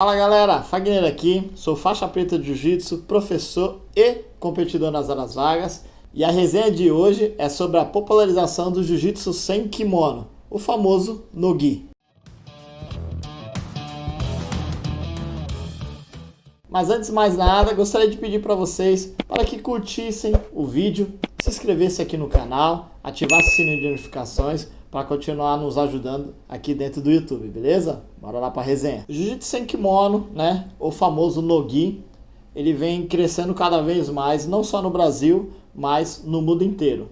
Fala galera, Fagner aqui, sou faixa preta de Jiu-Jitsu, professor e competidor nas horas vagas, e a resenha de hoje é sobre a popularização do Jiu-Jitsu sem kimono, o famoso no-gi. Mas antes de mais nada, gostaria de pedir para vocês para que curtissem o vídeo, se inscrevessem aqui no canal, ativassem o sininho de notificações para continuar nos ajudando aqui dentro do YouTube, beleza? Bora lá para a resenha. O Jiu-Jitsu sem kimono, né, o famoso no-gi, ele vem crescendo cada vez mais, não só no Brasil, mas no mundo inteiro.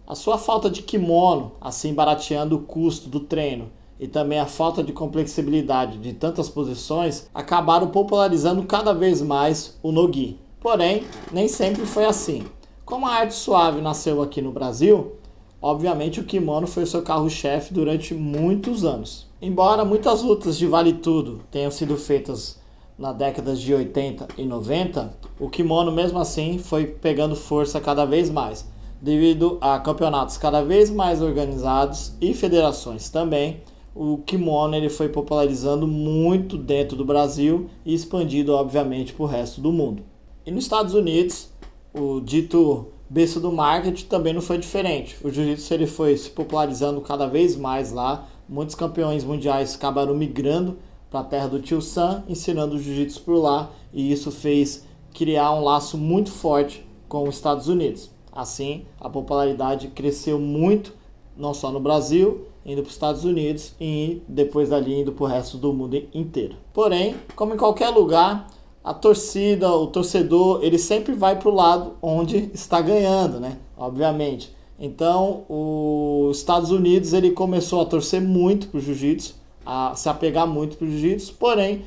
A sua falta de kimono, assim barateando o custo do treino, e também a falta de complexibilidade de tantas posições, acabaram popularizando cada vez mais o no-gi. Porém, nem sempre foi assim. Como a arte suave nasceu aqui no Brasil, obviamente o kimono foi o seu carro-chefe durante muitos anos. Embora muitas lutas de vale tudo tenham sido feitas na década de 80 e 90, o kimono mesmo assim foi pegando força cada vez mais, devido a campeonatos cada vez mais organizados e federações também. O kimono ele foi popularizando muito dentro do Brasil e expandido obviamente para o resto do mundo. E nos Estados Unidos, o dito berço do marketing também não foi diferente. O jiu-jitsu ele foi se popularizando cada vez mais lá. Muitos campeões mundiais acabaram migrando para a terra do Tio Sam, ensinando o jiu-jitsu por lá, e isso fez criar um laço muito forte com os Estados Unidos. Assim, a popularidade cresceu muito, não só no Brasil, indo para os Estados Unidos e depois dali indo para o resto do mundo inteiro. Porém, como em qualquer lugar, a torcida, o torcedor, ele sempre vai para o lado onde está ganhando, né? Obviamente. Então, os Estados Unidos ele começou a torcer muito para o jiu-jitsu, a se apegar muito para o jiu-jitsu, porém,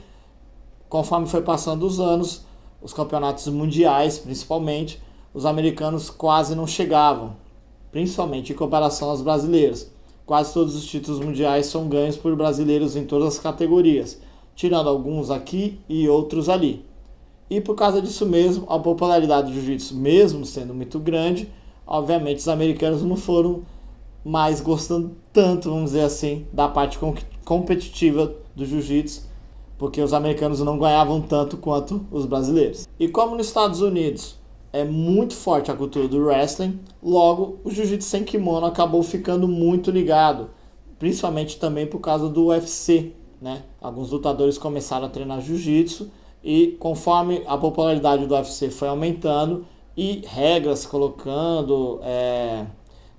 conforme foi passando os anos, os campeonatos mundiais, principalmente, os americanos quase não chegavam, principalmente em comparação aos brasileiros. Quase todos os títulos mundiais são ganhos por brasileiros em todas as categorias, tirando alguns aqui e outros ali. E por causa disso mesmo, a popularidade do jiu-jitsu, mesmo sendo muito grande, obviamente os americanos não foram mais gostando tanto, vamos dizer assim, da parte competitiva do jiu-jitsu, porque os americanos não ganhavam tanto quanto os brasileiros. E como nos Estados Unidos é muito forte a cultura do wrestling, logo o jiu-jitsu sem kimono acabou ficando muito ligado, principalmente também por causa do UFC, né? Alguns lutadores começaram a treinar jiu-jitsu e conforme a popularidade do UFC foi aumentando e regras colocando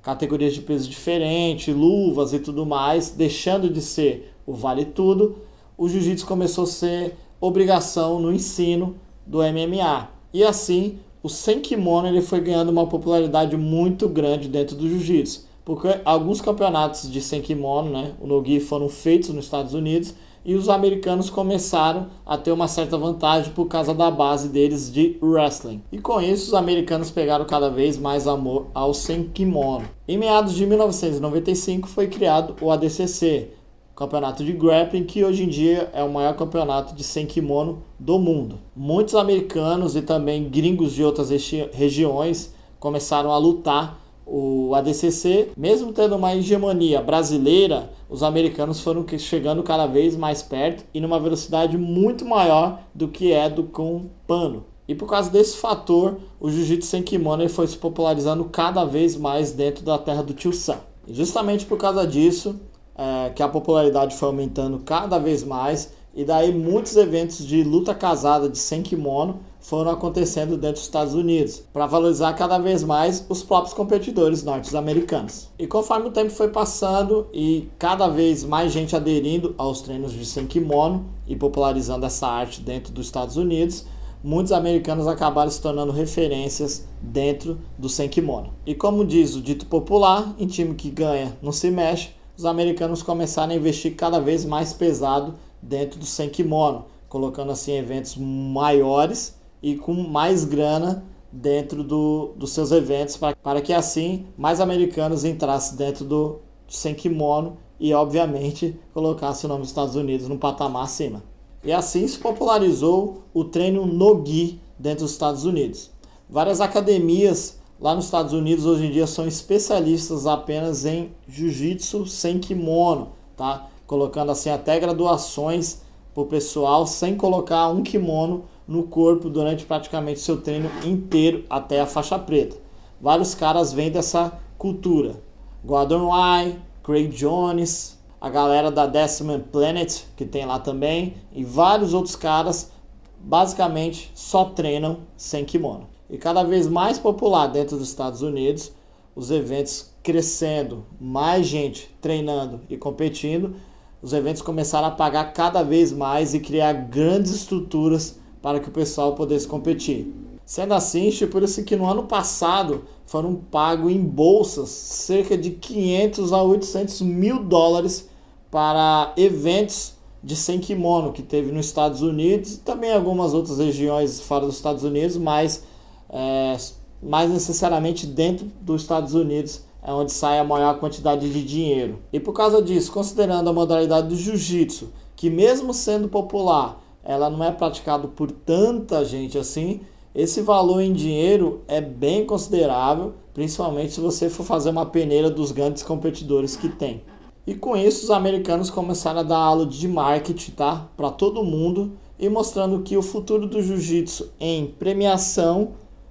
categorias de peso diferentes, luvas e tudo mais, deixando de ser o vale tudo, o jiu-jitsu começou a ser obrigação no ensino do MMA. E assim, o sem kimono ele foi ganhando uma popularidade muito grande dentro do jiu-jitsu, porque alguns campeonatos de sem kimono, né, o no-gi, foram feitos nos Estados Unidos e os americanos começaram a ter uma certa vantagem por causa da base deles de wrestling. E com isso os americanos pegaram cada vez mais amor ao sem kimono. Em meados de 1995 foi criado o ADCC, campeonato de grappling, que hoje em dia é o maior campeonato de sem kimono do mundo. Muitos americanos e também gringos de outras regiões começaram a lutar o ADCC, mesmo tendo uma hegemonia brasileira, os americanos foram chegando cada vez mais perto e numa velocidade muito maior do que é do com pano. E por causa desse fator, o jiu-jitsu sem kimono ele foi se popularizando cada vez mais dentro da terra do Tio Sam. E justamente por causa disso, que a popularidade foi aumentando cada vez mais, e daí muitos eventos de luta casada de sem kimono foram acontecendo dentro dos Estados Unidos, para valorizar cada vez mais os próprios competidores norte-americanos. E conforme o tempo foi passando e cada vez mais gente aderindo aos treinos de sem kimono e popularizando essa arte dentro dos Estados Unidos, muitos americanos acabaram se tornando referências dentro do sem kimono. E como diz o dito popular, em time que ganha não se mexe, os americanos começaram a investir cada vez mais pesado dentro do sem kimono, colocando assim eventos maiores e com mais grana dentro dos seus eventos, para que assim mais americanos entrassem dentro do sem kimono e obviamente colocassem o nome dos Estados Unidos num patamar acima. E assim se popularizou o treino no-gi dentro dos Estados Unidos. Várias academias lá nos Estados Unidos hoje em dia são especialistas apenas em jiu-jitsu sem kimono, tá? Colocando assim até graduações para o pessoal sem colocar um kimono no corpo durante praticamente seu treino inteiro até a faixa preta. Vários caras vêm dessa cultura. Gordon Ryan, Craig Jones, a galera da Decimal Planet, que tem lá também, e vários outros caras basicamente só treinam sem kimono. E cada vez mais popular dentro dos Estados Unidos, os eventos crescendo, mais gente treinando e competindo, os eventos começaram a pagar cada vez mais e criar grandes estruturas para que o pessoal pudesse competir. Sendo assim, por isso que no ano passado foram pagos em bolsas cerca de 500 a 800 mil dólares para eventos de sem kimono que teve nos Estados Unidos e também algumas outras regiões fora dos Estados Unidos, mas mais necessariamente dentro dos Estados Unidos é onde sai a maior quantidade de dinheiro. E por causa disso, considerando a modalidade do jiu-jitsu, que mesmo sendo popular, ela não é praticada por tanta gente assim, esse valor em dinheiro é bem considerável, principalmente se você for fazer uma peneira dos grandes competidores que tem. E com isso, os americanos começaram a dar aula de marketing, tá? Para todo mundo e mostrando que o futuro do jiu-jitsu em premiação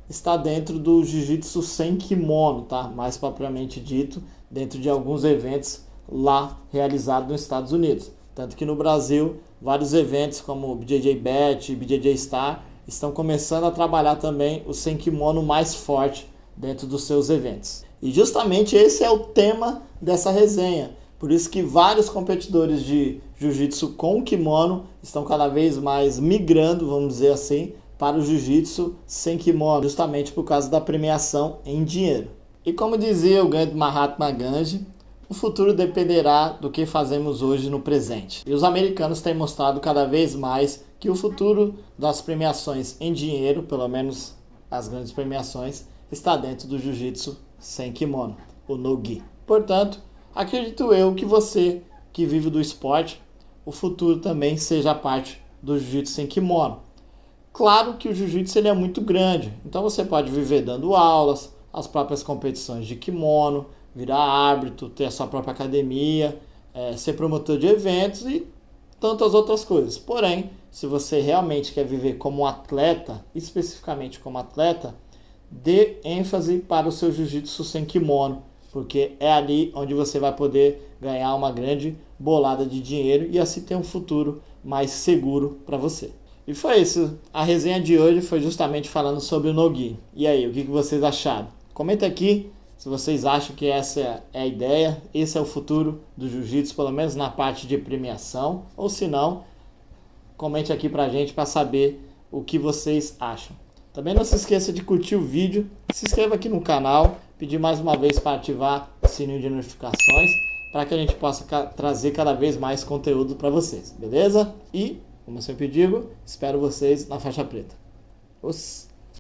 está dentro do jiu-jitsu sem kimono, tá? Mais propriamente dito, dentro de alguns eventos lá realizados nos Estados Unidos. Tanto que no Brasil, vários eventos como o BJJ Bet, BJJ Star, estão começando a trabalhar também o sem kimono mais forte dentro dos seus eventos. E justamente esse é o tema dessa resenha. Por isso que vários competidores de jiu-jitsu com kimono estão cada vez mais migrando, vamos dizer assim, para o jiu-jitsu sem kimono, justamente por causa da premiação em dinheiro. E como dizia o grande Mahatma Gandhi, o futuro dependerá do que fazemos hoje no presente. E os americanos têm mostrado cada vez mais que o futuro das premiações em dinheiro, pelo menos as grandes premiações, está dentro do jiu-jitsu sem kimono, o no-gi. Portanto, acredito eu que você que vive do esporte, o futuro também seja parte do jiu-jitsu sem kimono. Claro que o jiu-jitsu ele é muito grande, então você pode viver dando aulas, as próprias competições de kimono, virar árbitro, ter a sua própria academia, ser promotor de eventos e tantas outras coisas. Porém, se você realmente quer viver como atleta, especificamente como atleta, dê ênfase para o seu jiu-jitsu sem kimono, porque é ali onde você vai poder ganhar uma grande bolada de dinheiro e assim ter um futuro mais seguro para você. E foi isso. A resenha de hoje foi justamente falando sobre o no-gi. E aí, o que vocês acharam? Comenta aqui se vocês acham que essa é a ideia, esse é o futuro do jiu-jitsu, pelo menos na parte de premiação. Ou se não, comente aqui pra gente para saber o que vocês acham. Também não se esqueça de curtir o vídeo, se inscreva aqui no canal, pedir mais uma vez para ativar o sininho de notificações para que a gente possa trazer cada vez mais conteúdo para vocês, beleza? E, como eu sempre digo, espero vocês na faixa preta. Os